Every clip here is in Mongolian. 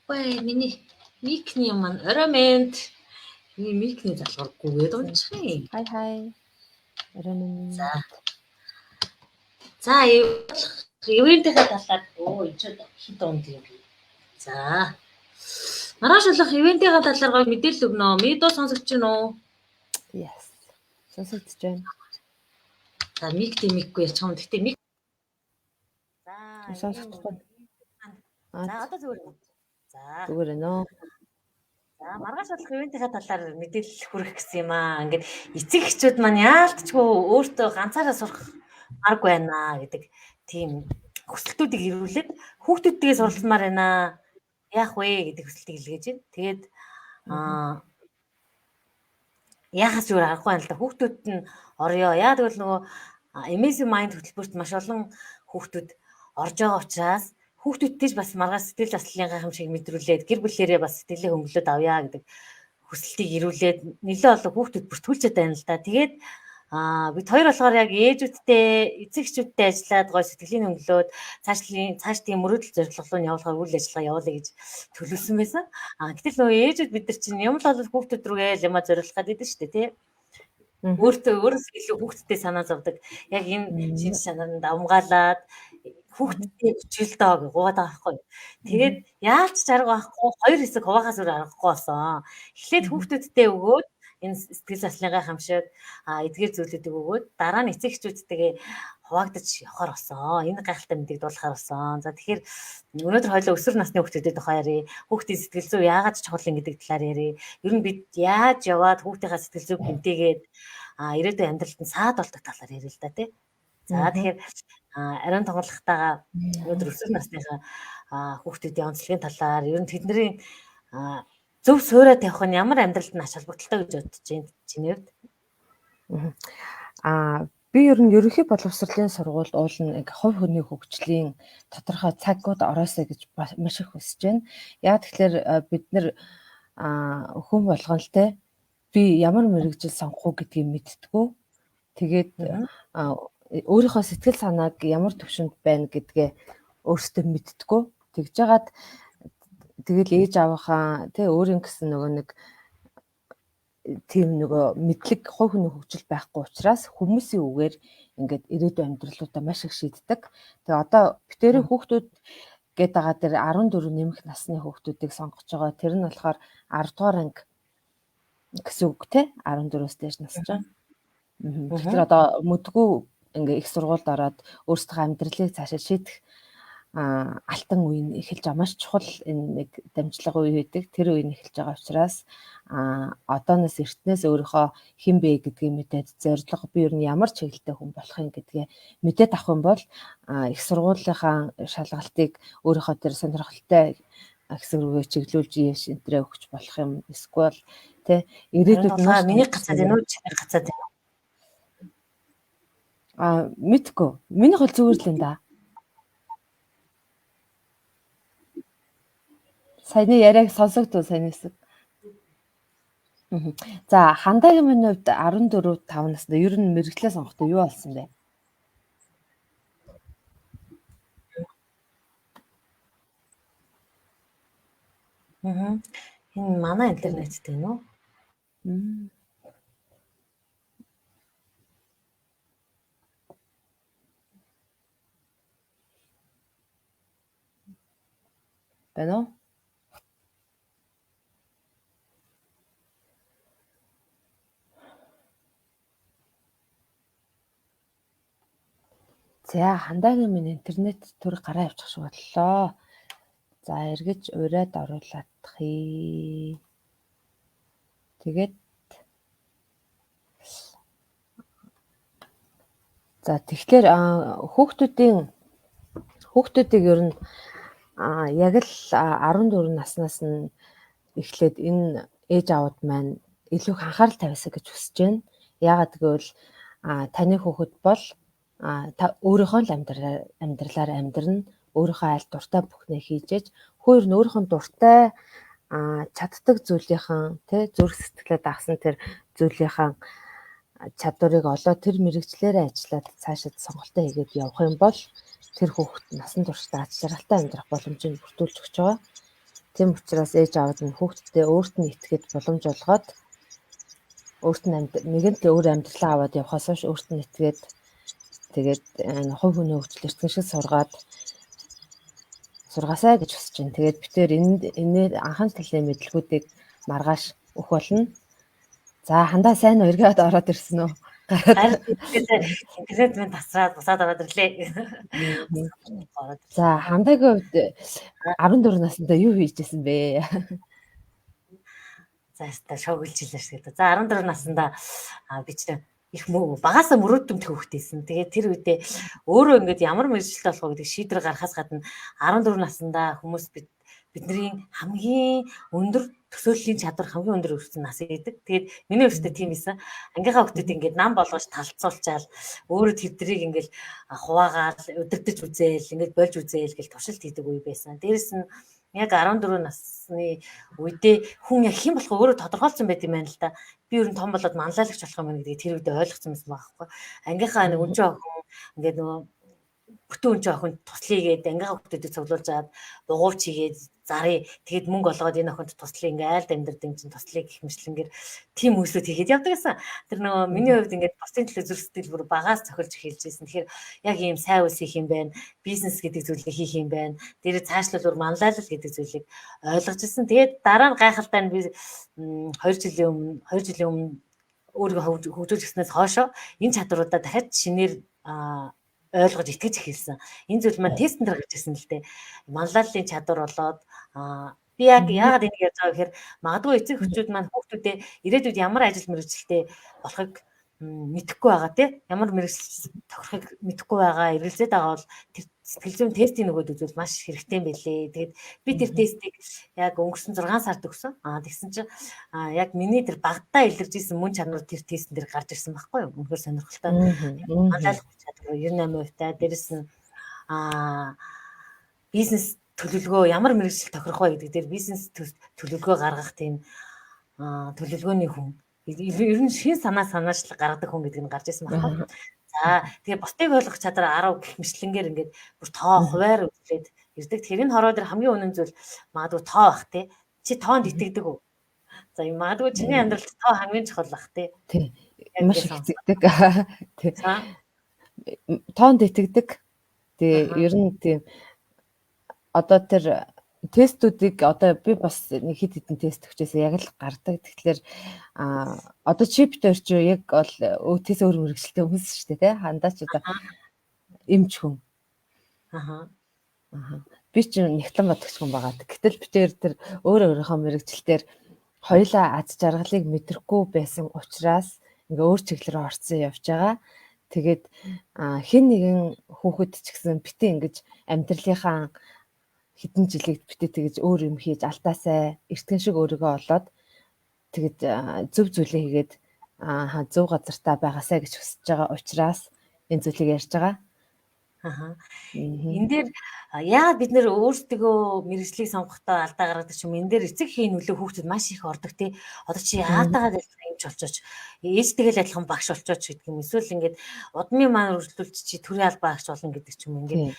Ой, миний микний маань оромент. Миний микний залгааргүйгээд унчих. Хай. Оромент. За, ивэнтэйгээ талаад энэ хит онд юм. За. Маргааш болох ивэнтэйгээ талаар гоё мэдээлэл өгнө. Мэдөө сонсогч чинь уу? Yes. Сонсогдож байна. За, микгүй ячих юм. Гэтэ мик. За, сонсохгүй. За, одоо зүгээр. За. Зүгээр нөө. За, маргааш болох ивэнтэйгээ талаар мэдээлэл хүргэх гэсэн юм аа. Ингээд эцэг эхчүүд маань яалтчгүй өөртөө ганцаараа сурах арга байна гэдэг тийм хүсэлтүүдийг ирүүлээд хүүхдүүдтэйгээ суралцмаар байна. Яах вэ гэдэг хүсэлтийг илгээж байна. Тэгээд яахаас зүгээр аргагүй байна л да. Хүүхдүүд нь орё. Яа тэгвэл нөгөө Amazing Mind хөтөлбөрт маш олон хүүхдүүд орж байгаа учраас хүүхдүүдтэй ч бас маргааш сэтгэл заслын гайхамшиг мэдрүүлээд гэр бүлээрээ бас сэтгэлээ хөнгөлөд авъя гэдэг хүсэлтийг ирүүлээд нэлээд олон хүүхдүүд бүртгүүлчихэд байна л да. Тэгээд бид хоёр болохоор яг ээжүүдтэй, эцэгчүүдтэй ажиллаад гоё сэтгэлийн хөнгөлөөд цааш тийм мөрөөдөл зорилго нь явуулахаар үйл ажиллагаа явуулъя гэж төлөвлөсөн байсан. Гэтэл нөгөө ээжүүд бид нар чинь юм л бол хүүхдүүд рүүгээ л юмаа зориулах гэдэг шүү дээ, тий. Өөрөөс илүү хүүхдтэй санаа зовдөг. Яг энэ шинж чанаранд амгаалаад хүүхдтэй хүчил доо гэж гуйгаад байгаа байхгүй. Тэгээд яалч арга байхгүй, хоёр хэсэг хуваахаас өөр аргагүй болсон. Эхлээд хүүхдүүдтэй өгөөд энэ сэтгэл заслын гайхамшиг эдгээр зүйлүүдийг өгөөд дараа нь эцэг эхчүүдтэйгээ хуваагдаж явахаар болсон. Энэ гайхалтай мэдээг дуулахаар болсон. За тэгэхээр өнөөдөр хоёулаа өсвөр насны хүүхдүүдэд тухай ярив. Хүүхдийн сэтгэл зүй яагаад чухал юм гэдэг талаар ярив. Ер нь бид яаж яваад хүүхдийнхаа сэтгэл зүйг бэнтээгээд ирээдүйн амьдралд нь саад болдог талаар ярил л да тий. За тэгэхээр ариун тоглохтойгоо өнөөдөр өсвөр насныхаа хүүхдүүдийн онцлогийн талаар ер нь тэдний зөв суурай тавих нь ямар амьдралд нь ач холбогдолтой гэж бодож байна чиний хувьд? Би ер нь ерөнхий боловсролын сургуульд уулна яг хувь хүний хөгжлийн тодорхой цагууд ороосоо гэж маш их хүсэж байна. Яг тэгэхээр бид нэр хүн болгонтэй би ямар мэрэгжил сонгох уу гэдгийг мэдтгүү. Тэгээд өөрийнхөө сэтгэл санааг ямар төвшөнд байна гэдгээ өөртөө мэдтгүү. Тэгж жагаад тэгэл ээж аваахаа тий өөрийн гэсэн нөгөө нэг тийм нөгөө мэдлэг хувь хүний хөгжил байхгүй учраас хүмүүсийн үгээр ингээд ирээдүйн амьдралуудаа маш их шийддэг. Тэгээ одоо битэрийн хүүхдүүд гээд байгаа дээр 14 нэмэх насны хүүхдүүдийг сонгож байгаа. Тэр нь болохоор 10 дугаар анги гэсэн үг тий 14-өөс дээш насч байгаа. Тэгэхээр одоо мэдгүй ингээ их сургуульд ороод өөрсдөө амьдралыг цаашаа шийдэх алтан үе нь эхэлж байгаа. Маш чухал энэ нэг дамжлага үе байдаг. Тэр үе нь эхэлж байгаа учраас одооноос эртнээс өөрийнхөө хэн бэ гэдгийг мэдээд зорилго би ер нь ямар чиглэлтэй хүн болох юм гэдгээ мэдээд авах юм бол их сургуулийнхаа шалгалтыг өөрийнхөө тэр сонирхолтой хэсэг рүүгээ чиглүүлж ийш энтрээ өгч болох юм. Эсвэл тэ ирээдүйд миний гацаад энэ үү чиний гацаад мэдгүй. Миний хол зүгээр л энэ да. Саяны яриаг сонсогдов сайн хэсэг. За хандагийн миний хувьд 14-5 настай ер нь мэрэгчлээ сонгохдоо юу болсон бэ? Энэ манай интернеттэй нөө. Байна уу? За хандагийн минь интернет төр гараа явуучих шиг боллоо. За эргэж ураад оруулаадахыг. Тэгээд за тэгэхээр хүүхдүүдийг ер нь яг л 14 наснаас нь эхлээд энэ ээж аауд маань илүү их анхаарал тавиасаа гэж хүсэж байна. Яагаад гэвэл таны хүүхэд бол та өөрийнхөө л амьдралаар амьдрна, өөрийнхөө аль дуртай бүхнээ хийжээж, хөөөр нь өөрийнхөө дуртай чаддаг зүйлийнхэн тий зүрх сэтгэлээ дагсан тэр зүйлийнхэн чадварыг олоод тэр мэрэгчлэрээ ажиллаад цаашаа сонголтоо хийгээд явах юм бол тэр хүүхэд насан туршдаа аз жаргалтай амьдрах боломжийг бүрдүүлж өгч байгаа. Тийм учраас ээж аавд нь хүүхдэдээ өөрт нь итгээд боломж олгоод өөрт нь нэгэнт өөр амьдралаа аваад явхаас хойш өөрт нь итгээд тэгээд хувь хүний хөгжил эртнэшил сургаад сургасаа гэж хүсэж байна. Тэгээд бид тээр энэ анхны талын мэдлгүүдийг маргааш өгөх болно. За хандаа сайн уу, эргээд ороод ирсэн үү? Харин интернет минь тасраад бусаад ороод ирлээ. За хандагийн хувьд 14 наснда юу хийжсэн бэ? За яста шоглж илээ шүү дээ. За 14 наснда би ч их багасаа мөрөөддөмт хөвгтэйсэн. Тэгээд тэр үедээ өөрөө ингээд ямар мэргэжилтэй болох вэ гэдэг шийдвэр гаргахаас гадна 14 наснда хүмүүс бидний хамгийн өндөр төсөөллийн чадвар хамгийн өндөр өрсөн нас гэдэг. Тэгээд миний өөртөө тийм байсан. Ангийнхаа хүүхдүүд ингээд нам болгож талцуулчаал өөрөө тэднийг ингээд хуваагаал удирдах үзээл ингээд болж үзээл гэл туршилт хийдэг үе байсан. Дээрэс нь яг 14 насны үедээ хүн яг хэн болох өөрөө тодорхойлсон байт юм байна л да. Би ер нь том болоод манлайлагч болох юм гэдгийг тэр үедээ ойлгоцсон байсан байхгүй. Ангийнхаа нэг өнжөө охин ингээд нөгөө бүтэн өнжөө охин туслая гээд ангийнхаа хүүхдүүдэд цуглуулж аваад дугуйч хийгээд зарыг тэгэд мөнгө олгоод энэ охинд туслая ингээ айлд амьдрдаг юм чинь туслая гэх мэтлэнгээр тийм үйлсүүд хийгээд явдаг гэсэн. Тэр нөгөө миний хувьд ингээд бусдын төлөө зүрх сэтгэл бүр багаас цохилж эхэлж байсан. Тэгэхээр яг ийм сайн үйлс хийх юм байна. Бизнес гэдэг зүйлийг хийх юм байна. Дээрээ цаашлуулбар манлайлал гэдэг зүйлийг ойлгож ирсэн. Тэгээд дараа нь гайхалтай нь би 2 жилийн өмнө өөрийгөө хөгжүүлж гиснээс хойшоо энэ чадваруудаа дахиад шинээр ойлгож итгэж эхэлсэн. Энэ зүйл маань тестэн дээр гарч ирсэн л дээ. Манлайллын чадвар болоод би яг яагаад энийг ярьж байгаа гэхээр магадгүй эцэг эхчүүд маань хүүхдүүдээ ирээдүйд ямар ажил мэргэжилтэй болохыг мэдэхгүй байгаа тий. Ямар мэргэжил тохирохыг мэдэхгүй байгаа. Эргэлзээд байгаа бол тэр сэтгэл зүйн тестийн нөгөөд үзвэл маш хэрэгтэй юм билээ. Тэгээд би тэр тестийг яг өнгөрсөн 6 сард өгсөн. Тэгсэн чинь яг миний тэр багтаа илэрж исэн мөн чанар тэр тестэн дээр гарч ирсэн байхгүй юу? Үнэхээр сонирхолтой. Манлайлах чадвар 98% таа. Дээрэс нь бизнес төлөвлөгөө ямар мэргэжил тохирох вэ гэдэг дээр бизнес төлөвлөгөө гаргах тийм төлөвлөгөөний хүн. Ер нь шин санаачлал гаргадаг хүн гэдэг нь гарч ирсэн байна. За тэгээ бусдыг ойлгох чадвар 10 гэх мэтлэнгээр ингээд бүр тоо хуваар үзлээд ирдэг. Тэгэхээр энэ хороо дээр хамгийн үнэн зүйл магадгүй тоо бах тий. Чи тоонд итгэдэг үү? За магадгүй чиний амьдралд тоо хамгийн чухал бах тий. Тий. Маш их итгэдэг. Тий. Тоонд итгэдэг. Тэгээ ер нь тийм одоо тэр тестүүдийг одоо би бас нэг хэд хэдэн тест өгчээсээ яг л гардаг. Тэгэхээр одоо чип дээр ч яг бол тест өөр мэргэжилтэй хүмүүс шүү дээ тий. Хандаач одоо эмч хүн. Би ч нэгтлэн бодогч хүн байгаа. Гэтэл би тэр өөрийнхөө мэргэжилтээр хоёулаа аз жаргалыг мэдрэхгүй байсан учраас ингээ өөр чиглэлээр орцсон явж байгаа. Тэгээд хэн нэгэн хүүхэд ч гэсэн битээ ингэж амьдралынхаа хэдэн жилийг битээ тэгж өөр юм хийж алдаасай эртгэн шиг өөрийгөө олоод тэгэж зөв зүйлээ хийгээд зөв газартаа байгаасай гэж хүсэж байгаа учраас энэ зүйлийг ярьж байгаа. Энэ дээр яагаад бид нэр өөрсдөө мэргэжлийг сонгохдоо алдаа гаргадаг юм. Энэ дээр эцэг эхийн нөлөө хүүхдэд маш их ордог тий. Одоо чи яатаагаад адилхан юмч болчооч ээжтэйгээ адилхан багш болчооч гэдэг юм. Эсвэл ингээд удмын маань өргөжлүүлж чи төрийн албаа багш болно гэдэг ч юм. Ингээд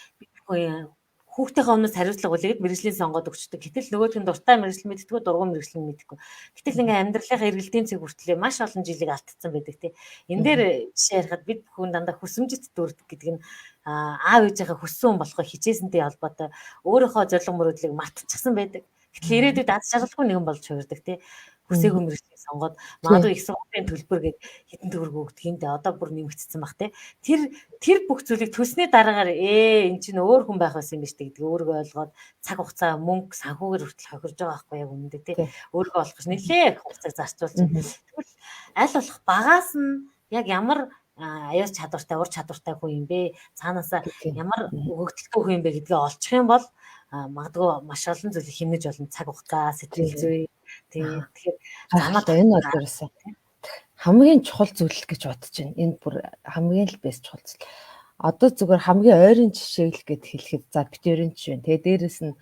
хүүхдийнхээ өмнөөс хариуцлага үлээгээд мэргэжлийн сонгоод өгчдөг. Гэтэл нөгөөх нь дуртай мэргэжил мэддэггүй, дургуун мэргэжил мэддэггүй. Гэтэл ингээ амьдралынхаа эргэлтийн цэг хүртлээр маш олон жилиг алдсан байдаг тий. Энэ дээр жишээ ярихад бид бүхэн дандаа хүсэмжит дүрдэг гэдэг нь аав ээжийнхээ хүссэн хүн болохыг хичээсэнтэй холбоотой өөрийнхөө зорилго мөрөөдлийг мартчихсан байдаг. Гэтэл ирээдүйд аз жаргалгүй нэгэн болж хувирдаг тий. Хүсээгүй мэргэжлийг сонгоод магадгүй их сургуулийн төлбөр гээд хэдэн төгрөг өгдөг юм дэ одоо бүр нэмэгдсэн баг тий. Тэр бүх зүйлийг төсний дараагаар энэ чинь өөр хүн байх байсан юм биш гэдэг өөрийгөө ойлгоод цаг хугацаа мөнгө санхүүгээр хүртэл хохирж байгаа байхгүй яг үнэндээ тий. Өөрийгөө олох гэж нэлээ хугацааг зарцуулж. Тэгвэл аль болох багаас нь яг ямар аюул чадвартай, ур чадвартай хүн юм бэ? Цаанаасаа ямар өгөгдөлтгүй хүн юм бэ гэдгээ олчих юм бол магадгүй маш олон зүйлийг хэмнэж олон цаг хугацаа, сэтгэл зүй тэгэхээр замаад энэ одоороо хамгийн чухал зүйл гэж бодож байна. Энэ бүр хамгийн л бэс чухал зүйл. Одоо зүгээр хамгийн ойрын жишээл гэд хэлэхэд за битэрийн жишээ. Тэгээ дээрэс нь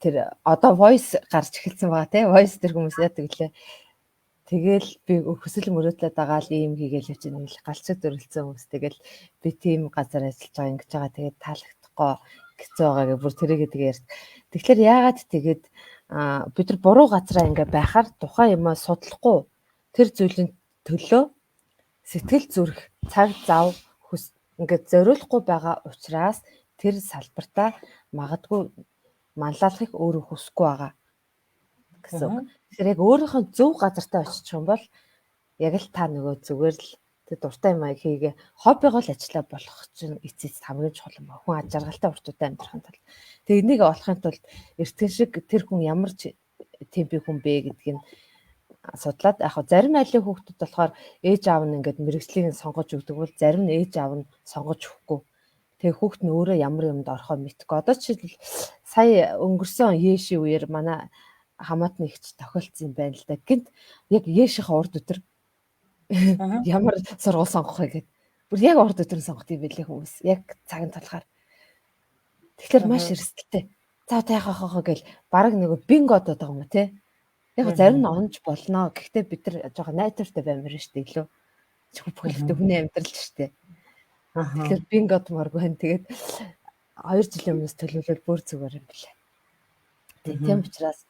тэр одоо voice гарч эхэлсэн байгаа тий. Voice тэр хүмүүс яадаг лээ. Тэгэл би хүсэл мөрөөдлөд байгаа л ийм хийгээл явж байгаа нэг галцаг зөрөлдсөн хүмүүс тэгэл би тийм газар ажиллаж байгаа ингэж байгаа тэгээд таалагдахгүй хэцүү байгаа гэх бүр тэрийгээ тэгээ ярьж. Тэгэхээр яагаад тэгээд бид нар буруу газараа ингээ байхаар тухайн юмаа судлахгүй тэр зүйлийн төлөө сэтгэл зүрх цаг зав ингээд зориулахгүй байгаа учраас тэр салбартаа магадгүй манлайлахыг өөрөө хүсэхгүй байгаа гэсэн үг. Тэгэхээр яг өөрийнхөө зөв газартаа очих юм бол яг л та нөгөө зүгээр л дуртай юм хийгээ хоббигоо л ажиллаа болох чинь эцэст хамгийн чухал юм ба. Хүн аж аргалтай уртуудаа амьдрахын тулд. Тэгээ энийг олохын тулд эртгэн шиг тэр хүн ямар темпи хүн бэ гэдгийг судлаад яг зарим айлын хүүхдүүд болохоор ээж аав нь ингээд мэрэгжлийг сонгож өгдөг бол зарим нь ээж аав нь сонгож өгөхгүй. Тэгээ хүүхд нь өөрөө ямар юмд орохоо мэдгүй. Одоо жишээл сая өнгөрсөн Яши үеэр манай хамаатны ихч тохиолдсон юм байна л да. Гинт яг Яшийнхаа урд өдөр ямар сургууль сонгох вэ гэдэг. Бүр яг урд өдөр сонгох юм байлээ хүмүүс. Яг цагийн талахаар. Тэгэхээр маш эрсдэлтэй. За одоо яах вэ гэл баг нэг бинго одод байгаа юм тий. Яг зарим нь онж болно. Гэхдээ бид нар жоохон найдвартай баймаар шүү дээ илүү. Бүхэлдээ хүний амьдрал шүү дээ. Тэгэхээр бингод маргүй хэн тэгээд 2 жилийн өмнөөс төлөвлөл бүр зүгээр юм билээ. Тийм учраас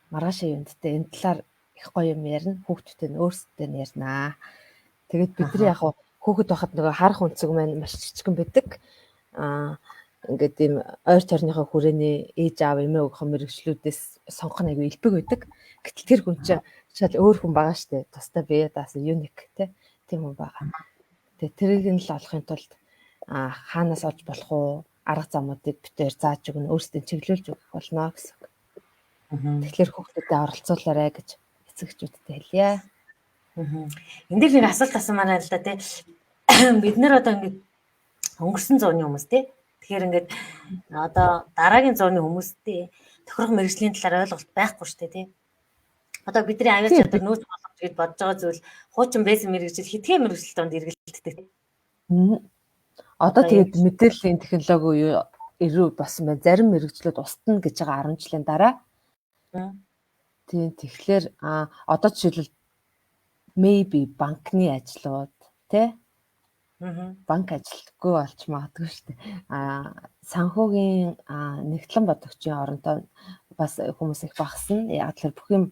маргааш юундтэй энэ талаар их гоё юм ярина. Хүүхдүүдтэй нь өөрсдөө нь ярина. Тэгээд бидний яг хүүхэд байхад нөгөө харах үнцэг маань маш жижигхэн байдаг. Ингээд ийм ойр тойрныхоо хүрээний ээж аав эмээ өгөх мэрэгчлүүдээс сонгох нэг элбэг байдаг. Гэтэл тэр хүн чинь шал өөр хүн байгаа штэ. Тусдаа бие даасан юник тийм хүн байгаа. Тэгээ тэрийг нь л олохын тулд хаанаас олж болох уу? Арга замуудыг битээр зааж өгнө, өөрсдөө чиглүүлж өгөх болно гэсэн. Тэгэхээр хүүхдүүдэд оролцуулаарай гэж эцэгчүүдтэй хэлье. Энд дээр нэг асуулт асуусан маань л да тий. Бид нэр одоо ингэ өнгөрсөн зууны хүмүүс тий. Тэгэхээр ингээд одоо дараагийн зууны хүмүүстэй тохирох мэрэгжлийн талаар ойлголт байхгүй шүү дээ тий. Одоо бидний аюул чадвар нөөц болгож гэж бодож байгаа зүйл хуучин байсан мэрэгжил хитгэн мэрэгжил донд эргэлддэг тий. Одоо тэгээд мэдээллийн технологи ирүү болсон байна. Зарим мэрэгжлүүд устна гэж байгаа 10 жилийн дараа. Тийм тэгэхээр одоо жишээлбэл maybe банкны ажлууд тий банк ажилтгүй болж магадгүй шүү дээ. Санхүүгийн нэгтлэн бодогчийн оронтой бас хүмүүс их багасна. Яг тэр бүх юм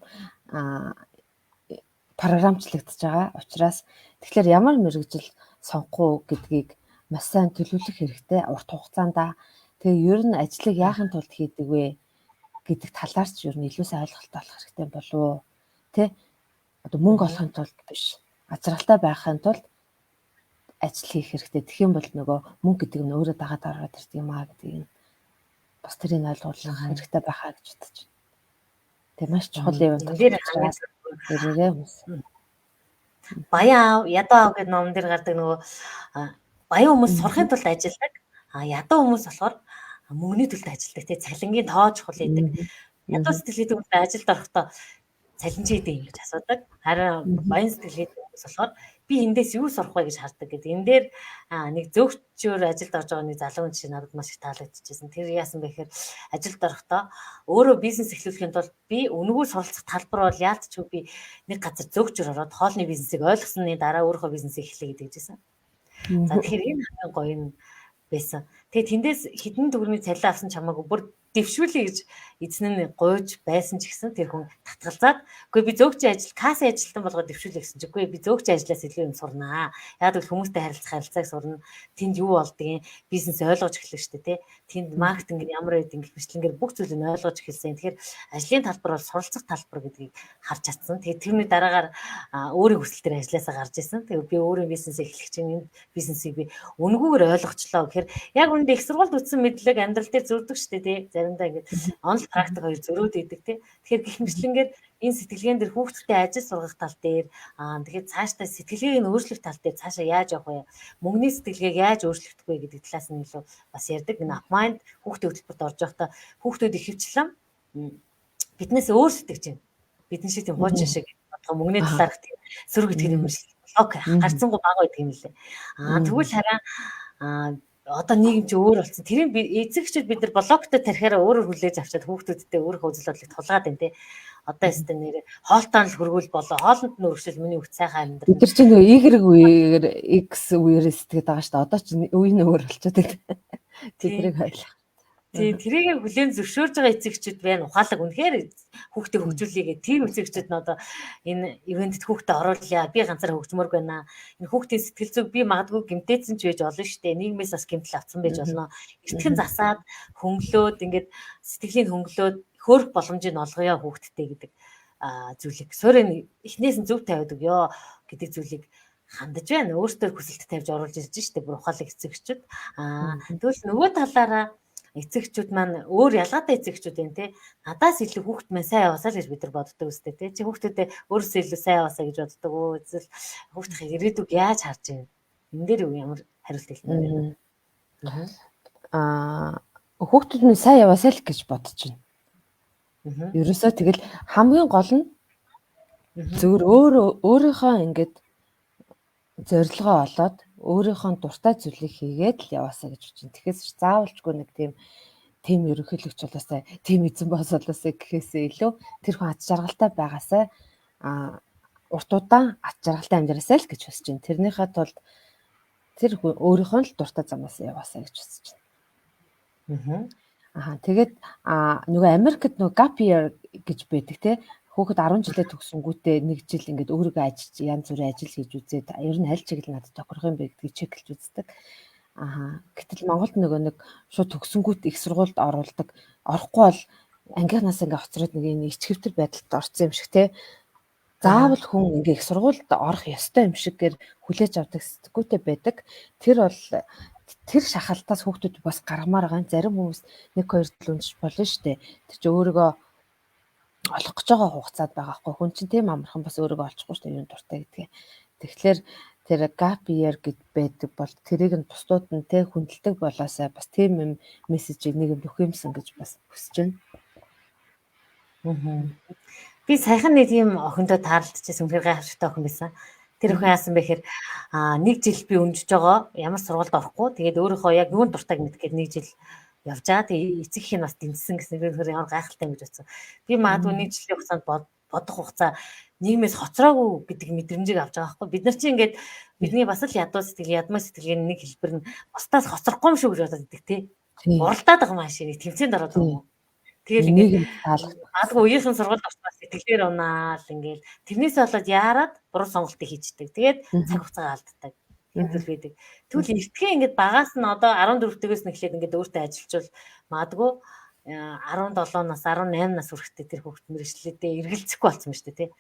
програмчлагдж байгаа учраас тэгэхээр ямар мэрэгжил сонгох уу гэдгийг маш сайн төлөвлөх хэрэгтэй урт хугацаанд. Тэгээ ер нь ажлыг яахын тулд хийдэг вэ гэдэг талаар ч ер нь илүү сайн ойлголттой болох хэрэгтэй болов уу? Тэ? Одоо мөнгө олохын тулд биш. Ажралтай байхын тулд ажил хийх хэрэгтэй. Тэгэх юм бол нөгөө мөнгө гэдэг нь өөрөө дагаад ороод ирдэг юм аа гэдгийг бас тэрийг ойлгуулах хэрэгтэй байхаа гэж бодож байна. Тэг маш чухал юм байна. Баян ядуу гэдэг ном дээр гардаг нөгөө баян хүмүүс сурахын тулд ажилладаг. Ядуу хүмүүс болохоор мөнгөний төлд ажилладаг. Тэг цалингийн тоо чухал гэдэг. Ядуу сэтгэлгээтэй хүмүүс ажилд орохдоо цалин чи идэв гэж асуудаг. Харин баян сэтгэлгээтэй хүмүүс болохоор би эндээс юу сурах вэ гэж хардаг гэдэг. Энэ дээр нэг зөвчөөр ажилд орж байгаа нэг залуу жишээ надад маш их таалагдчихсэн. Тэр яасан бэ гэхээр ажилд орохдоо өөрөө бизнес эхлүүлэхийн тулд би өнгөө суралцах талбар бол яалтчгүй би нэг газар зөвчөөр ороод хоолны бизнесийг ойлгосны дараа өөрийнхөө бизнесийг эхлэе гэдэг гэсэн. За тэгэхээр энэ хамгийн гоё нь байсан. Тэгээ тэндээс хідэн төгрөгийн цалин авсан чамаагүй бүр дэвшүүлээ гэж эзэн нь гуйж байсан ч гэсэн тэр хүн татгалзаад үгүй би зөөгчийн ажил кассын ажилтан болгоод дэвшүүлээ гэсэн чинь үгүй би зөөгчийн ажлаас илүү юм сурнаа. Яг л хүмүүстэй харилцааг сурна. Тэнд юу болдгийг бизнес ойлгож эхэлнэ шүү дээ тий. Тэнд маркетинг ямар байдгийг бичлэнгээр бүх зүйлийг ойлгож эхэлсэн. Тэгэхээр ажлын талбар бол суралцах талбар гэдгийг харж чадсан. Тэгээ тэрний дараагаар өөрийн хүсэл дээр ажилласаа гарч исэн. Тэгээ би өөрийн бизнесийг эхлэх чинь энэ бизнесийг би үнгүүгээр ойлгочлоо гэхээр яг үүнд их сургуульд үтсэн мэдлэг амьдрал дээр зөрдөг шүү дээ тий. Заримдаа ингээд онл практик хоёр зөрөөд идэг тий. Тэгэхээр гэх мэтлэнгээр энэ сэтгэлгээн дээр хүүхдтэй ажил сургах тал дээр тэгэхээр цаашдаа сэтгэлгээг нь өөрчлөх тал дээр цаашаа яаж явах вэ? Мөнгөний сэтгэлгээг яаж өөрчлөгдөх вэ гэдэг талаас нь илүү бас ярьдаг. Энэ апмайнд хүүхдийн хөтөлбөрт орж байхдаа хүүхдүүд ихэвчлэн биднээс өөр сэтгэж байна. Бидний шиг тийм хуучин шиг бодгоо мөнгөний талаарх тийм сөрөг гэдэг юм шиг блок гарцсангүй бага байдаг юм лээ. Тэгвэл хараа одоо нийгэм чи өөр болсон. Тэрийг эцэгчүүд бид нар блоктой тарихаараа өөрөөр хүлээж авчаад хүүхдүүдтэй өөрийнхөө үзэл бодлыг тулгаад байна те. Одоо ястэ нэр хоолтойн л хөргүүл болоо. Хоолнд нь өргөжл миний үхт сайхан амьдрал. Бид нар чинь нөгөө Y үеэр X үеэр сэтгэдэг байгаа шүү дээ. Одоо ч үе нь өөр болчиход байна. Тэдрийг ойлгох. Тийм тэрийг хүлээн зөвшөөрж байгаа эцэгчүүд байна. Ухаалаг үнэхээр хүүхдээ хөгжүүлээгээ тийм эцэгчүүд нь одоо энэ ивентэд хүүхдээ оруулъя. Би ганцаараа хөгжмөр байна. Энэ хүүхдийн сэтгэл зүг би магадгүй гэмтээсэн ч байж болно шүү дээ. Нийгмээс бас гэмтэл авсан байж болно. Эртхэн засаад хөнгөлөөд ингээд сэтгэлийн хөнгөлөөд хөөрөх боломжийг олгоё хүүхдтэй гэдэг зүйлийг суурийн эхнээс нь зөв тавиад өгөө гэдэг зүйлийг хандаж байна. Өөртөө хүсэлт тавьж оруулж ирж штэ бүр ухаалаг эцэгчүүд. Тэгвэл нөгөө талаараа эцэгчүүд маань өөр ялгаатай эцэгчүүд байна те. Надаас илүү хүүхд маань сайн яваасаа л гэж бид нар боддог үстэй те. Чи хүүхдүүдээ өөрөөсөө илүү сайн яваасаа гэж боддог уу? Эсвэл хүүхдийн ирээдүг яаж харж байна? Энэ дээр ямар хариулт хэлмээр байна? Хүүхдүүд нь сайн яваасаа л гэж бодож байна. Ерөөсөө тэгэл хамгийн гол нь зөвөр өөрийнхөө ингээд зорилгоо олоод өөрийнхөө дуртай зүйлийг хийгээд л яваасаа гэж бодож байна. Тэгэхээр заавалчгүй нэг тийм ерөнхийлөгч болоосаа, тийм эзэн болоосаа гэхээсээ илүү тэр хүн ач жаргалтай байгаасаа урт удаан ач жаргалтай амьдраасаа л гэж хүсэж байна. Тэрнийхээ тулд тэр хүн өөрийнхөө л дуртай замаас яваасаа гэж хүсэж байна. Тэгээд нөгөө Америкт нөгөө gap year гэж байдаг те. Хүүхэд 10 жилээ төгсөнгүүтээ 1 жил ингээд өөрийгөө ажиж янз бүрийн ажил хийж үзээд ер нь аль чиглэл надад тохирох юм бэ гэдгийг чеклж үздэг. Гэтэл Монголд нэг шууд төгсөнгүүт их сургуульд оруулдаг. Орохгүй бол ангийнхнаас ингээ хоцроод нэг энэ ичгэвтер байдалд орсон юм шиг те. Заавал хүн ингээ их сургуульд орох ёстой юм шиггээр хүлээж авдаг сэтгүүтэй байдаг. Тэр шахалтаас хүүхдүүд бас гаргамаар байгаа. Зарим хүмүүс 1-2 жил уншиж болно шүү дээ. Тэр чинь өөрийгөө олох гэж байгаа хугацаад байгаа хгүй. Хүн чинь тийм амархан бас өөрийгөө олчихгүй шүү дээ. Юу дуртай гэдгийг. Тэгэхээр тэр gap year гэд байдаг бол тэрийг нь бусдууд нь тэ хүндэлдэг болоосаа бас тийм юм мессежийг нэг юм өгөх юмсан гэж бас хүсэж байна. Би саяхан нэг тийм охиндоо таарлтчихсан үнхээр гайхалтай охин байсан. Тэр охин яасан бэ гэхээр 1 жил би өнжиж байгаа. Ямар сургуульд орохгүй. Тэгээд өөрийнхөө яг юунд дуртайг мэдгээд 1 жил явж байгаа. Тэгээд эцэг их нь бас дэмжсэн гэсэн. Би өөр ямар гайхалтай юм гэж бодсон. Би магадгүй 1 жилийн хугацаанд бодох хугацаа нийгмээс хоцроогүй гэдэг мэдрэмжийг авч байгаа байхгүй. Бид нар чинь ингээд бидний бас л ядуу сэтгэл, ядмаа сэтгэлийн нэг хэлбэр нь бусдаас хоцрохгүй юм шүү гэж бодоод идэг тий. Уралдаад байгаа маш их тэмцээнд ороод байгаа юм. Тэгэл ингээд магадгүй үеийнхэн сургуульд орсноо сэтгэлээр унаа л ингээд тэрнээс болоод яарад буруу сонголтыг хийждэг. Тэгээд цаг хугацаа алддаг. Хэвдэл байдаг. Тэгвэл эртхэн ингээд багаас нь одоо 14-өөс нь эхлээд ингээд өөртөө ажиллавал магадгүй 17 нас 18 нас хүрэхдээ тэр хүүхд мэрэгчлээдээ эргэлзэхгүй болсон байна шүү дээ тий.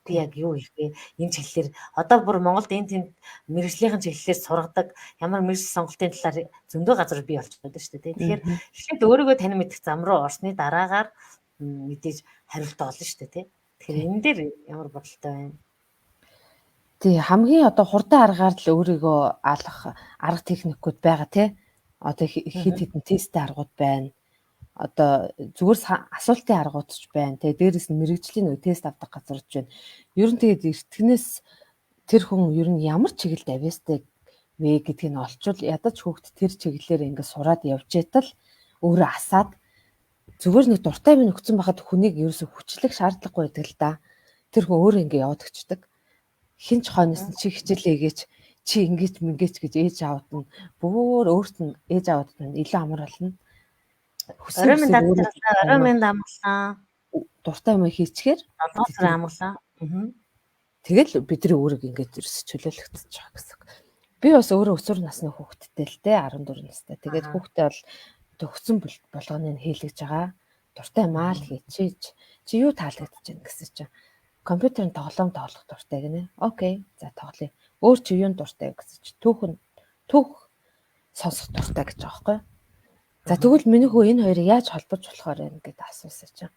Би яг юу хийх вэ? Энэ чиглэлээр одоо бүр Монголд энэ тэнд мэрэгжлийн чиглэлээр сургадаг ямар мэрэгжил сонголтын талаар зөндөө газар бий болчиход байна шүү дээ тий. Тэгэхээр эхлээд өөрийгөө тань мэдэх зам руу орсны дараагаар мэдээж хариулт олно шүү дээ тий. Тэгэхээр энэ дээр ямар бодолтой байна? Тий хамгийн одоо хурдан аргаар л өөрийгөө алах арга техникүүд байгаа тий. Одоо хэд хэдэн тесттэй аргууд байна. Одоо зүгээр асуултын аргууд ч байна. Тэгээ дээрэс нь мэрэгжлийн нэг тест авдаг газар ч байна. Ер нь тэгээд эртгнээс тэр хүн ер нь ямар чиглэлд авьяастай вэ гэдгийг нь олчвол ядаж хүүхд тэр чиглэлээр ингээд сураад явж байтал өөрөө асаад зүгээр нэг дуртай минь өгсөн байхад хүнийг ерөөсө хүчлэх шаардлагагүй байдаг л да. Тэр хүн өөрөө ингээд яваад өчтдөг. Хин ч хойноос нь чи хичээлээгээч чи ингэж мингээч гэж ээж аавд нь бүр өөрт нь ээж аавд нь илүү амар болно. Орой минь дадгалаа, орой минь амглаа. Дуртай юм хийчихээр 7 сар амглаа. Тэгэл бидний өөрийг ингэж ерөөс чөлөөлөгдөж байгаа гэсэн. Би бас өөрөө өсвөр насны хүүхэдтэй л те 14 настай. Тэгээд хүүхдээ бол төгсөн болгоны хийлгэж байгаа. Дуртай маа л хийчихэж чи юу таалагдаж байна гэсэн чинь компьютерын тоглоом тоглох дуртай гинэ. Окей. За тоглоё. Өөр чи юунд дуртай гэсэн чи түүх сонсох дуртай гэж байгаа байхгүй. За тэгвэл миний хүү энэ хоёрыг яаж холбож болохоор вэ гэдээ асуусан чинь.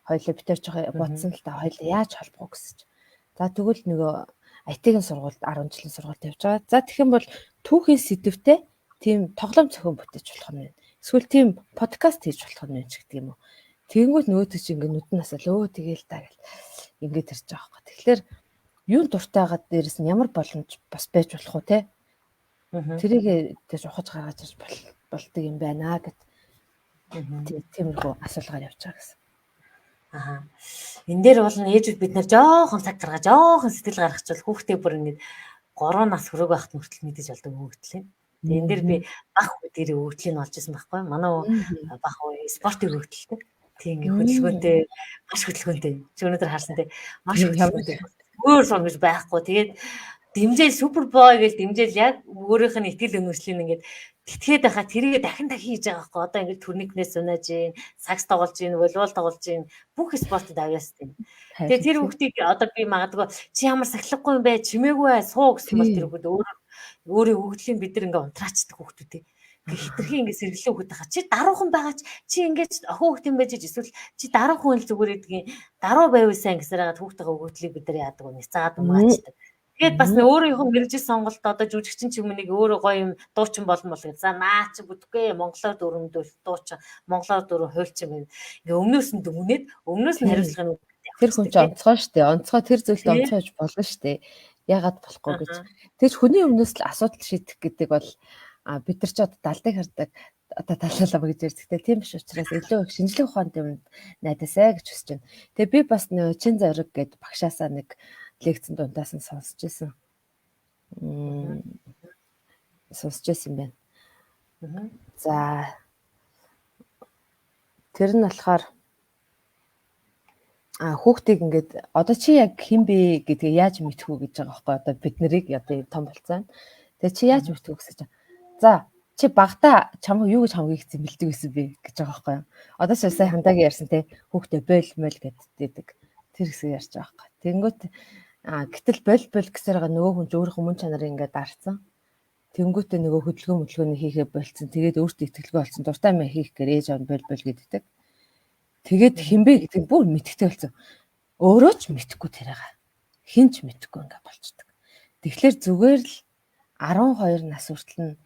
Хоёлоо битэр жоо бодсон л та хоёлоо яаж холбох гэсэн чинь. За тэгвэл нөгөө IT-ийн сургуульд 10 жилийн сургуульд явж байгаа. За тэгэх юм бол түүхийн сэдвтэй тийм тоглоом зохион бүтээж болох юм байна. Эсвэл тийм подкаст хийж болох юм байна ч гэдэг юм уу. Тэгэнгүүт нөгөөдөг чи ингээ нүднээс л өө тэгээл та гэл ингээд ирж байгаа байхгүй. Тэгэхээр юун дуртайгаа дээрэс нь ямар боломж бас байж болох уу те. Тэрийг тэгж ухаж гаргаж ирж болдог юм байна гэд. Тиймэрхүү асуулгаар явж байгаа гэсэн. Аа. Энэ дээр бол ээжүүд бид нар жоохон цаг гаргаж, жоохон сэтгэл гаргachвал хүүхдээ бүр ингээд 3 нас хүрээгүй байхад мөртөл мэдэж болдог өгөгдөл юм. Тэгээ энэ дээр би бах үеэрээ өгөгдлийг олж исэн байхгүй. Манай бах үе спортын өгөгдөлтэй. Тийм ингээд хөдөлгөөнтэй, маш хөдөлгөөнтэй. Чи өнөөдөр харсан тий. Маш хөдөлгөөнтэй. Өөр сон гэж байхгүй. Тэгээд дэмжээл супер бой гэж дэмжээл яг өөрийнх нь итгэл өнөслийн ингээд тэтгээд байхад тэрийг дахин хийж байгаа байхгүй. Одоо ингээд турникнээс унааж гин, сакс тоглож гин, волейбол тоглож гин, бүх спортод авьяас тийм. Тэгээ тэр хүүхдийг одоо би магадгүй чи ямар сахилахгүй юм бэ? Чимээгүй бай, суу гэсэн бол тэр хүүхд өөрийн өгөгдлийн бид нар ингээд унтраачдаг хүүхдүүд тийм. Хитрхи ингээд сэргэлэн хүүхэд хаа чи даруухан байгаа чи ингээд охин хүүхд юм байж эсвэл чи даруухан л зүгээр гэдгийг даруу байвал сайн гэсээр хагаад хүүхдтэйгээ өгөгдлийг бид нар яадаг вэ? Цаад умгаачдаг. Тэгээд бас өөрийнхөө мэрэгжил сонголт одоо жүжигчин ч юм нэг өөрөө гоё юм дуучин болно бол гэж. За наа чи бүдгүй монголоор дөрөмдөл дуучин, монголоор дөрөв хуульчин байна. Ингээ өмнөөс нь дүгнээд өмнөөс нь хариуцлагын үг. Тэр хүн ч онцгой штэ. Онцгой тэр зүйлд онцгойж болно штэ. Ягаад болохгүй гэж. Тэгж хүний өмнөөс л асуудал шийдэх гэдэг бол бид нар ч одоо далдыг хардаг одоо талаалаа гэж ярьдаг. Тийм биш учраас илүү их шинжлэх ухаанд юмд найдасаа гэж хүсэж байна. Тэгээ би бас нөө чин зориг гэдэг багшаасаа нэг лекцэн дунтаас нь сонсч байсан. Сонсч байсан байна. За тэр нь болохоор хүүхдийг ингээд одоо чи яг хэн бэ гэдгээ яаж мэдэх үү гэж байгаа байхгүй одоо бид нарыг одоо том болцсон. Тэгээ чи яаж мэдэх үү гэж. За чи багтаа чамаа юу гэж хамгийн их зэмлдэг гэсэн бэ гэж байгаа байхгүй. Одоо ч сая хандагийн ярьсан те хүүхдээ бойл гэдэг тэр хэсэг ярьж байгаа байхгүй. Тэнгүүт гэтэл бол гэсээр байгаа нөгөө хүн өөрийнхөө мөн чанарыг ингээд дарцсан. Тэнгүүтээ нөгөө хөдөлгөөний хийхээ болцсон. Тэгээд өөртөө итгэлгүй болсон. Дуртай мэ хийх гээр ээж аав бол гэдэг. Тэгээд хинбэ гэдэг бүр мэдхтэй болсон. Өөрөө ч мэдхгүй тэрийг. Хинч мэдхгүй ингээд болчдөг. Тэгэхээр зүгээр л 12 нас хүртэл нь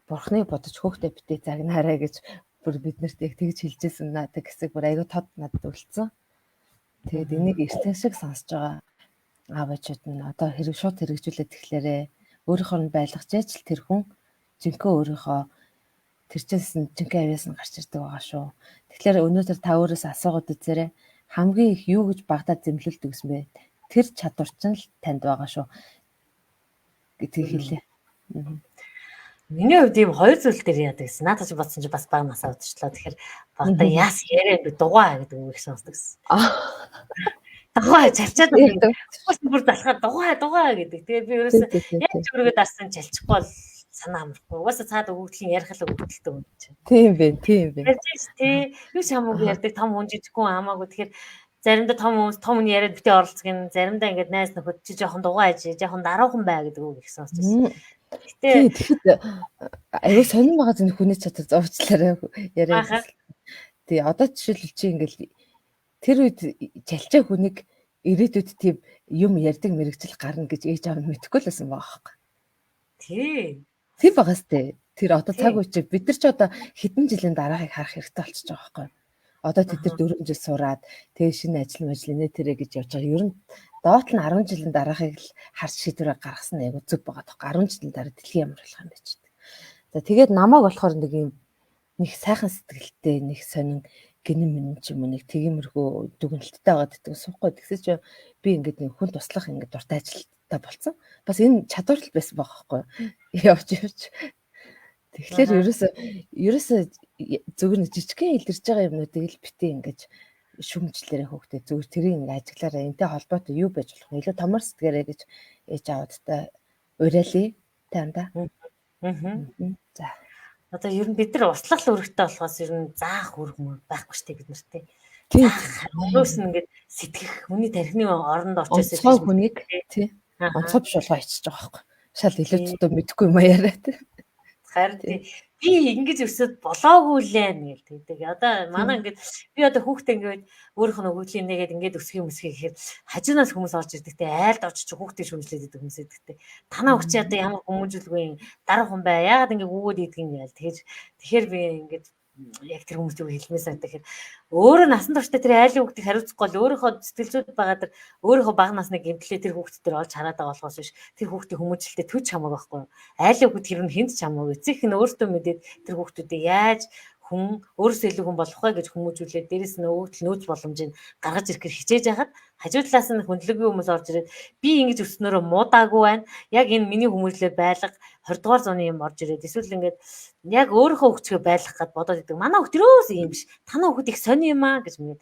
бурхны бодож хөөхтэй битээ загнаарай гэж бүр бид нарт яг тэгж хэлжсэн надад хэсэг бүр аягүй тод надад үлдсэн. Тэгээд энийг эртэн шиг сонсож байгаа аав ээжүүд нь одоо шууд хэрэгжүүлээд тэгэхээр өөрийнхөө нь байлгаж яж тэр хүн жинхэнэ өөрийнхөө тэр чинь жинхэнэ авьяас нь гарч ирдэг байгаа шүү. Тэгэхээр өнөөдөр та өөрөөс асуугаад үзээрэй. Хамгийн их юу гэж багтаад зэмлүүлдэг гэсэн бэ? Тэр чадвар чинь л танд байгаа шүү. Гэдгийг хэлээ. Миний хувьд ийм хоёр зүйл дээр яадаг гэсэн. Надад ч бодсон чи бас баг насаа удаачлаа. Тэгэхээр багтаа яас яриа би дугаа гэдэг үг сонсдог гэсэн. Дугаа чалчаад байдаг. Бас бүр залхаад дугаа гэдэг. Тэгээд би ерөөсөө яг зүргээ дарсан чалчихгүй бол санаа амархгүй. Угаасаа цаад өгөгдлийн ярих л өгөгдөлтэй юм чинь. Тийм бэ. Ярьж тий. Юу ч хамаагүй ярьдаг том хүн жижигхэн хамаагүй. Тэгэхээр заримдаа том хүн яриад битээ оролцох юм. Заримдаа ингээд найз нөхөд чи жоохон дугаа ээж, жоохон даруухан бай гэдэг үг их сонсож байна. Тэгэхэд аюу сонирн байгаа зэн хүний чадвар зурчлаарай яриа. Тий одоо жишээлбэл чи ингээл тэр үед чалчаа хүнийг ирээдүйд тийм юм ярьдаг мэрэгжил гарна гэж ээж аав нь мэдэхгүй л байсан байгаа байхгүй. Тий. Тийм багаас тээ. Тэр одоо цаг үе чи бид нар ч одоо хэдэн жилийн дараахыг харах хэрэгтэй болчихж байгаа байхгүй. Одоо тэд нар 4 жил сураад тэгээ шинэ ажил нэтэрэ гэж явж байгаа. Ер нь доот нь 10 жилийн дараахыг л харж шийдвэрээ гаргасан айгу зүг байгаа тоххой. 10 жилийн дараа дэлхий ямар болох юм бэ ч. За тэгээд намайг болохоор нэг юм нэг сайхан сэтгэлтэй нэг сонин гинэн минь ч юм уу нэг тиймэрхүү дүгнэлттэй байгаад гэдэг суухгүй. Тэгсээ чи би ингээд нэг хүн туслах ингээд дуртай ажилттай болсон. Бас энэ чадвар л байсан байгаа байхгүй. Явж. Тэгэхээр ерөөсөө зөвхөн жижигхэн илэрж байгаа юмнуудыг л битээ ингээд шүмжлэрээ хөөхтэй зүгээр тэрийг ингээд ажиглаараа энтэй холбоотой юу байж болох вэ? Илүү томор сэтгэрээ гэж ээж аавдтай уриалъя танда. За. Одоо ер нь бид нар услах үүрэгтэй болохоос ер нь заах үүрэг байхгүй штеп бид нартэй. Тийм. Өөрөөс нь ингээд сэтгэх хүний тархины оронд орчоос онцгой хүнийг тий. Онцгой биш болгоо ичиж байгаа байхгүй. Шал илүү зөв мэдэхгүй юм яриа тий. Харин би ингэж өсөд болоогүй лээ гэдэг. Одоо манай ингээд би одоо хүүхдээ ингээд өөрийнх нь өгөгдлийн нэгээд ингээд өсгөх гэхээр хажуунаас хүмүүс орж ирдэг те айлд орж чи хүүхдээ шүмжлээд идэг хүмүүс идэг те. Танаа өгч одоо ямар хүмүүжүүлгүй дараахан бай. Яагаад ингээд өгөөд идэг юм яа. Тэгэхээр би ингээд яг тэр хүмүүст юу хэлмээс байдаг хэрэг өөрөө насан туршдаа тэр айлын хүүхдийг хариуцахгүй бол өөрийнхөө сэтгэл зүйд байгаа тэр өөрийнхөө бага насны гэмтлээ тэр хүүхд төр олж хараад байгаа болохоос биш тэр хүүхдийн хүмүүжлэлтэй төч хамаагүй байхгүй айлын хүүхд тэр нь хинт ч хамаагүй эцэг нь өөртөө мэдээд тэр хүүхдүүдийг яаж хүн өөрөөсөө илүү хүн болох вэ гэж хүмүүжүүлээд дээрэс нь өвөгдөл нөөц боломжийг гаргаж ирэхээр хичээж байхад хажуу талаас нь хүндлэгийн хүмүүс орж ирээд би ингэж өснөөрөө муудаагүй байна. Яг энэ миний хүмүүжлээ байлга 20 дугаар зууны юм орж ирээд эсвэл ингээд яг өөрийнхөө хөгжгөө байлгах гэд бодоод идэг. Манай хөгт өрөөс юм биш. Танаа хөгт их сони юм аа гэж мэд.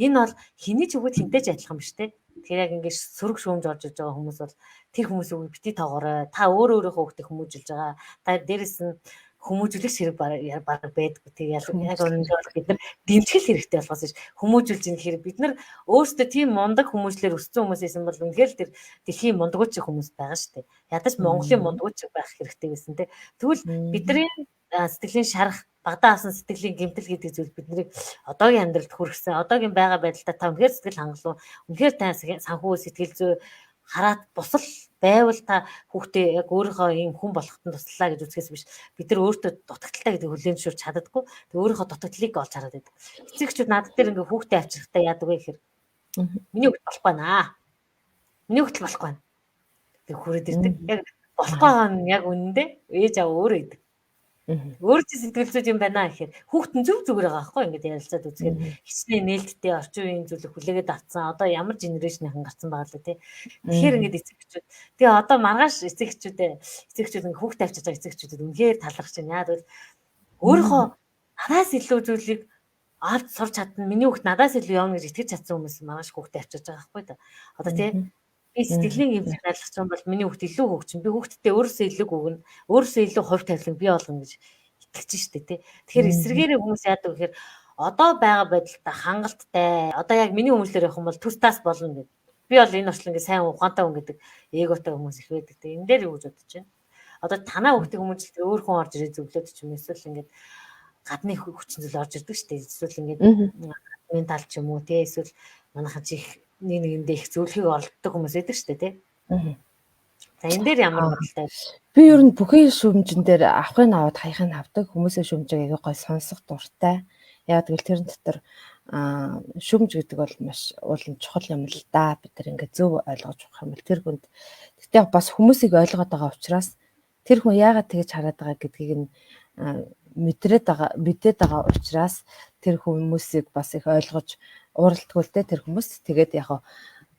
Энэ бол хэний ч хөгт хинтэй ч адилхан биш те. Тэгэхээр яг ингэж сөрөг шүүмж орж иж байгаа хүмүүс бол тэр хүмүүсийг бити тоогоорой. Та өөрийнхөө хөгтөг хүмүүжүүлж байгаа. Та дээрэс нь хүмүүжүүлэх хэрэг баг байдгүй. Тэг яг өнөөдөр бид нар дэмжих хэрэгтэй болохоос ш хүмүүжүүлж ийн хэрэг бид нар өөрсдөө тийм мундаг хүмүүжлэр өссөн хүмүүс байсан бол үнэхээр л тэр дэлхийн мундагууч хүмүүс байгаа шүү дээ. Ядаж Монголын мундагууч байх хэрэгтэй байсан те. Тэгвэл бидний сэтгэлийн шарах багтаа авсан сэтгэлийн гэмтэл гэдэг зүйл биднийг одоогийн амьдралд хүргэсэн. Одоогийн байгаа байдалтай та үнэхээр сэтгэл хангалуун, үнэхээр та санхүү сэтгэл зүй хараад бусал байвал та хүүхдээ яг өөрийнхөө ийм хүн болоход нь туслаа гэж үзэхээс биш бид нар өөртөө дутагдaltaй гэдэг хүлээн зөвшөөрч чаддаггүй. Тэг өөрийнхөө дутагдлыг олж хараад байдаг. Эцэгчүүд надад дээр ингээ хүүхдээ авчрахтаа яадаг вэ гэхээр миний хүүхд болохгүй наа. Миний хүүхд болохгүй. Тэг хүрээд ирдэг. Яг болохгүй нь яг үнэндээ ээж аваа өөрөө идэг. Өөр чи сэтгэл зүйн юм байна гэхээр хүүхдэн зөв зүгээр байгаа байхгүй ингээд ярилцаад үзэхээр хичнээн нээлттэй орчин үеийн зүйлийг хүлээгээд авцсан. Одоо ямар генерашнийнхан гарсан байгаа л тий. Тэгэхээр ингээд эцэгчүүд тэгээ одоо маргааш эцэгчүүд ингээд хүүхдээ авчиж байгаа эцэгчүүдэд үнэхээр талархаж байна. Яг бол өөрийнхөө надаас илүү зүйлийг авч сурч чадна. Миний хүүхд надаас илүү явна гэж итгэж чадсан хүмүүс маргааш хүүхдээ авчиж байгаа байхгүй да. Одоо тий би сэтгэлийн гэмтэлд найрлах юм бол миний хүүхд илүү хөгжин. Би хүүхдтэй өөрөөсөө илүү өгнө. Өөрөөсөө илүү хувь тавилан бий болгоно гэж итгэж штэ тий. Тэгэхээр эсрэгээрээ хүмүүс яадаг гэхээр одоо байгаа байдалтай хангалттай. Одоо яг миний хүмүүслэр явах юм бол төс тас болно гэдэг. Би бол энэ орчлон ингээ сайн ухаантай хүн гэдэг эготой хүмүүс их байдаг тий. Энэ дээр юу гэж бодож байна? Одоо танаа хүүхдийн хүмүүжлэлт өөр хүн орж ирээд зөвлөд ч юм эсвэл ингээд гадны хүчин зүйл орж ирдэг штэ. Эсвэл ингээд ментал ч юм уу тий. Эсвэл манайхан чих нэгэндээ их зөвлөхийг олддог хүмүүс байдаг шүү дээ тий. За энэ дээр ямар бодолтой? Би ер нь бүхэн шүүмжин дээр авахыг аваад хаяхыг авдаг хүмүүсээ шүүмжийг аягүй гой сонсох дуртай. Яг тэгвэл тэрэн дотор шүүмж гэдэг бол маш уулын чухал юм л да. Бид нар ингээд зөв ойлгож авах юм бол тэр хүнд тэгтээ бас хүмүүсийг ойлгоод байгаа учраас тэр хүн яагаад тэгэж хараад байгаа гэдгийг нь мэдээд байгаа учраас тэр хүмүүсийг бас их ойлгож ууралтгүй л дээ тэр хүмүүс тэгээд яг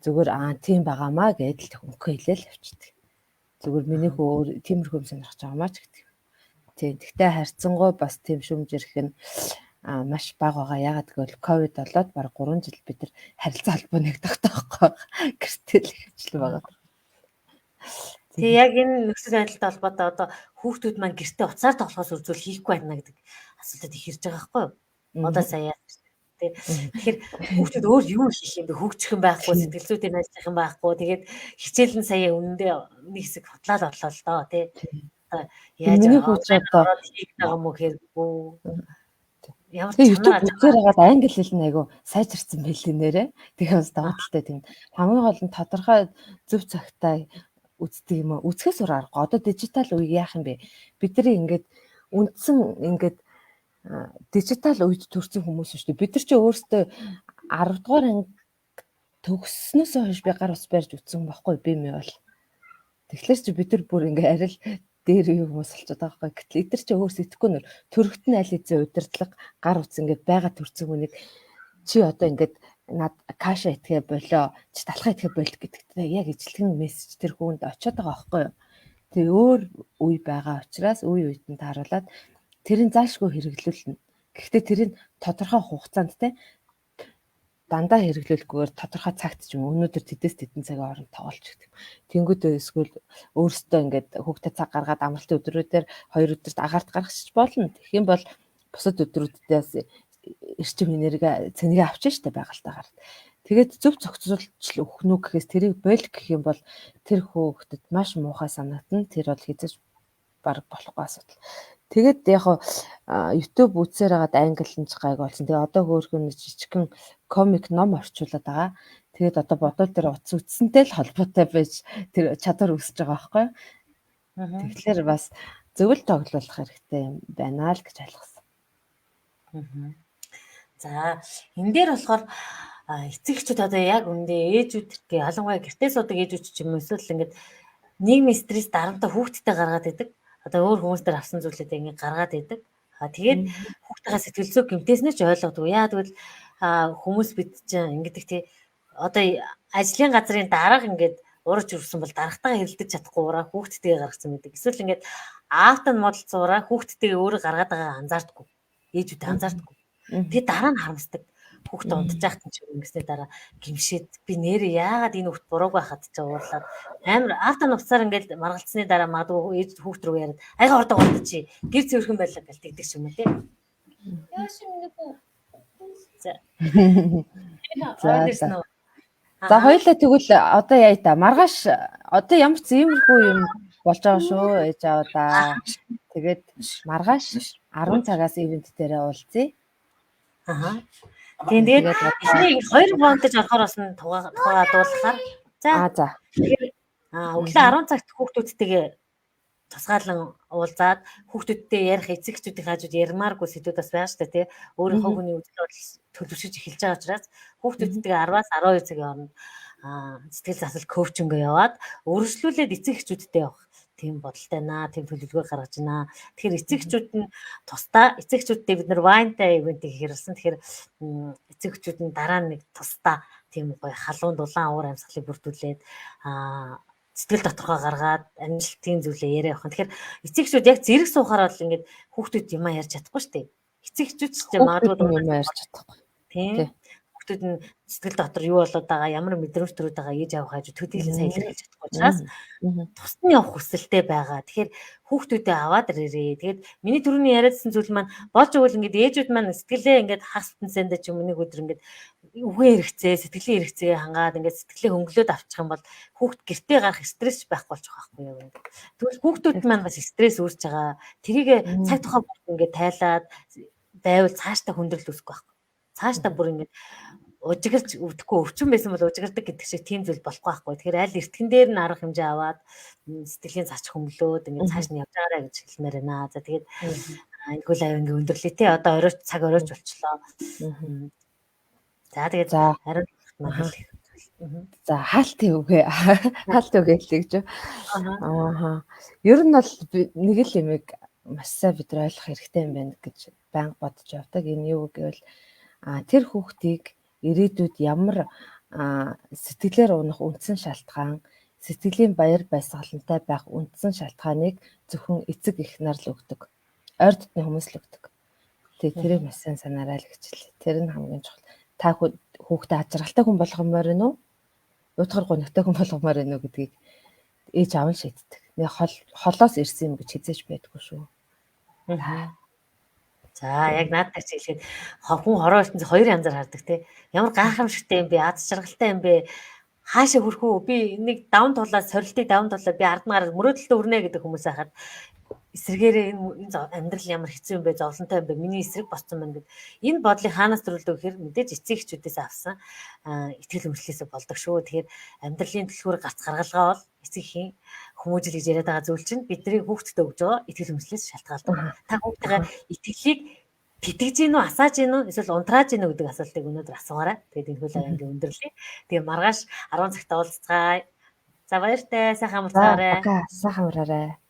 зүгээр тийм байгаамаа гэдэл хөнгө хэлээл авчихдээ. Зүгээр миний хөө тиймэрхүү юм сонирхож байгаамаа ч гэдэг. Тийм. Тэгтээ харьцангуй бас тийм шүмж ирэх нь маш бага байгаа. Ягаад гэвэл ковид болоод бараг 3 жил бид нар харилцаа холбоо нэгдэх таахгүй гэртэл хөвчлээ байгаа. Тэг яг энэ нөхцөл байдалтай холбоотой одоо хүүхдүүд маань гэртээ уцаар тоглохоос үзвэл хийхгүй байна гэдэг асуултад их ирж байгаа байхгүй юу? Одоо сая тэгэхээр хүүхдүүд өөр юу хийх юм бэ? Хөгжих юм байхгүй, сэтгэл зүйтэй ажиллах юм байхгүй. Тэгээд хичээл нь сая үнэндээ нэг хэсэг худлаад орлоо л доо тий. Яаж ороод хийх байгаа юм уу хэрэггүй. Ямар ч YouTube үзээр хагаад англи хэл нь айгу сайжирсан байлээ нэрэ. Тэгэхээр бас даваа талтай тийм. Хамгийн гол нь тодорхой зөв цагтаа үздэг юм уу? Үзэхээс өөр аргагүй. Одоо дижитал үеийг яах юм бэ? Бидний ингээд үндсэн ингээд дижитал үед төрсэн хүмүүс шүү дээ. Бид нар ч өөрсдөө 10 дугаар анги төгснөөс хойш би гар ус барьж үтсэн байхгүй би мэ бол. Тэгэхээр чи бид нар бүр ингээ арил дээр юу хүмүүс болчиход байгаа байхгүй. Гэтэл эдгээр чи өөрсдөө итгэхгүй нөр төрөгт нь аль хэзээ удирдлага гар ус ингээ байгаа төрсэн хүнийг чи одоо ингээд над каша итгэ болоо чи талхаа итгэ болт гэдэгтэй яг ижлэгэн мессеж тэр хүнд очиод байгаа байхгүй юу. Тэгээ өөр үе байгаа учраас үе үед нь тааруулаад тэрийг заашгүй хэрэглүүлнэ. Гэхдээ тэрийг тодорхой хугацаанд те дандаа хэрэглүүлэхгүйгээр тодорхой цагт ч юм өнөөдөр тэдэс тедэн цагийн хооронд тоглож гэдэг. Тэнгүүдээ эсвэл өөрөөсөө ингээд хүүхдээ цаг гаргаад амралтын өдрүүдээр 2 өдөрт агаарт гаргачих болно. Тэгэх юм бол бусад өдрүүдээс эрчим энерги цэнийг авчих штэ байгальтайгаар. Тэгээд зөв зохицуулж өгөх нүг гэхээс тэрийг бойл гэх юм бол тэр хүүхдэд маш муухай санагдана. Тэр бол хэзээ баг болохгүй асуудал. Тэгээд яг YouTube үзсээр хагаад англинч гайг болсон. Тэгээ одоо хөөрхөн жижигхэн комик ном орчуулад байгаа. Тэгээд одоо бодол дээр утас үтсэнтэй л холбоотой байж тэр чадвар өсөж байгаа байхгүй. Тэгэхээр бас зөвл тоглуулах хэрэгтэй юм байна л гэж ойлгосон. За энэ дээр болохоор эцэгчүүд одоо яг үндэ ээжүүдгээ ялангуяа гэртээ суудаг ээжүүд ч юм уу эсвэл ингээд нийгмийн стресс дарамтаа хүүхдтэй гаргаад идэг. Одоо өөр хүмүүс дээр авсан зүйлүүдээ ингээд гаргаад идэг. Тэгээд хүүхд хүүхдийнхээ сэтгэл зүйг гэмтээснээ ч ойлгодог. Яа тэгвэл хүмүүс бид чинь ингэдэг тий одоо ажлын газрын дарга ингээд ураж өрсөн бол дарагтайгаа хэрэлдэж чадахгүй ураа хүүхдтэйгээ гаргацсан байдаг. Эсвэл ингээд аавтай нь модалцуураа хүүхдтэйгээ өөрөө гаргаад байгаа анзаардаггүй. Ээжүүдээ анзаардаггүй. Тэгээ дараа нь харамсдаг. Хүүхд унтж яхад ч ингэснээр дараа гимшээд би нэрээ яагаад энэ хүүхд бурууг байхад ч уурлаад амар аавтай нь уцаар ингээд маргалцсны дараа магадгүй ээж хүүхд рүү яриад айгаа ордог чи гэр цэвэрхэн байлаа гэл тэгдэг юм уу тий. За хоёулаа тэгвэл одоо яа та маргааш одоо ямар ч иймэрхүү юм болж байгаа шүү ээж аваа. Тэгээд маргааш 10 цагаас ивент дээрээ уулзъя. Тийм тэгээд эхний 2 бонтож орохоор бас тугаа дуулахаар. За. Тэгэхээр өглөө 10 цагт хүүхдүүдтэйгээ тусгаалan уулзаад хүүхдүүдтэй ярих эцэгчүүдийн хажууд ярмааргүй сэдвүүд бас байна шүү дээ тий. Өөрийнхөө хүний үзэл төлөвшөж эхэлж байгаа учраас хүүхдүүдтэйгээ 10-аас 12 цагийн хооронд сэтгэл засал коучинг яваад өргөжлүүлээд эцэгчүүдтэй явах тийм бодолтой наа, тийм төлөвлөгөө гаргаж байна. Тэгэхээр эцэгчүүд нь тусдаа эцэгчүүдтэй бид нар вайнтай ивентийг хэрэглэсэн. Тэгэхээр эцэгчүүд нь дараа нь нэг тусдаа тийм гоё халуун дулаан уур амьсгалыг бүрдүүлээд сэтгэл доторхоо гаргаад амжилтын зүйлээ яриа явах. Тэгэхээр эцэгчүүд яг зэрэг суухаар бол ингээд хүүхдүүд юм ярьж чадахгүй шүү дээ. Эцэгчүүд ч магадгүй юм ярьж чадахгүй. Тийм. Хүүхдүүд нь сэтгэл дотор юу болоод байгаа, ямар мэдрэмж төрөд байгаа ээж авах хажуу төдийлөн сайн илэрхийлж чадахгүй учраас тусны явах хүсэлтэй байгаа. Тэгэхээр хүүхдүүдээ аваад ирээрээ. Тэгээд миний түрүүний яриадсан зүйл маань болж өгвөл ингээд ээжүүд маань сэтгэлээ ингээд хагас бүтэнсэндээ ч юм нэг өдөр ингээд үгүй хэрэгцээ, сэтгэлийн хэрэгцээ хангаад ингээд сэтгэлээ хөнгөлөөд авчих юм бол хүүхд гэртээ гарах стресс байхгүй болж байгаа байхгүй юу. Тэгвэл хүүхдүүд маань бас стресс үүсэж байгаа. Тэрийг цаг тухайн ингээд тайлаад байвал цаашдаа хүндрэл үүсэх байхгүй. Цаашдаа бүр ингээд ужигэрч өвдөхгүй өвчин байсан бол ужигэрдэг гэдэг шиг тийм зүйл болохгүй байхгүй. Тэгэхээр аль эртгэн дээр нь арга хэмжээ аваад сэтгэлийн цач хөмлөөд ингээд цааш нь явж байгаарай гэж хэлмээр байна. За тэгээд энэ хөл аяа ингээд өндөрлөө те. Одоо оройч цаг оройч болчлоо. За тэгээд харин маань за хаалтын үгээ хаалтын үгээ хэлье гэж. Ер нь бол нэг л юмыг маш сайн бид нар ойлгох хэрэгтэй юм байна гэж байнга бодож явдаг. Энэ юу гэвэл тэр хүүхдийг ирээдүйд ямар сэтгэлээр унах үндсэн шалтгаан, сэтгэлийн баяр баясгалантай байх үндсэн шалтгааныг зөвхөн эцэг эх нар л өгдөг. Ойр дотны хүмүүс л өгдөг. Тэгээ тэрийг маш сайн санаарай л гэж хэлээ. Тэр нь хамгийн чухал. Та хүүхдээ ажралтай хүн болгомоор байна уу? Утгаар гонхтой хүн болгомоор байна уу гэдгийг ээж аав нь шийддэг. Нэг холоос ирсэн юм гэж хизээж байдгүй шүү. За яг наадтай ч хэлэхэд хүн хороо ертөнцийн хоёр янзаар хардаг те. Ямар гайхамшигтай юм бэ? Аз жаргалтай юм бэ? Хаашаа хүрэх үү? Би нэг давн тулаад сорилтыг давн тулаад би арднаар мөрөөдөлтөд хүрнэ гэдэг хүмүүс байхад эсрэгээрээ энэ амьдрал ямар хэцүү юм бэ? Зовлонтой юм бэ? Миний эсрэг босцсон байна гэд. Энэ бодлыг хаанаас төрүүлдэг гэхээр мэдээж эцэгчүүдээс авсан итгэл үнэмшлээсээ болдог шүү. Тэгэхээр амьдралын түлхүүр гарц гаргалгаа бол эцэгхийн хүмүүжил гэж яриад байгаа зүйл чинь бидний хүүхдэд өгж байгаа итгэл үнэмшлээс шалтгаалдаг. Та хүүхдтэйгээ итгэлийг тэтгэж гин үү, асааж гин үү, эсвэл унтрааж гин үү гэдэг асуултыг өнөөдөр асуугаарай. Тэгээд энэ хөл ангийн өндөрлөе. Тэгээд маргааш 10 цагт уулзцгаая. За баяртай, сайхан амарцгаарай. Сайхан амраарай.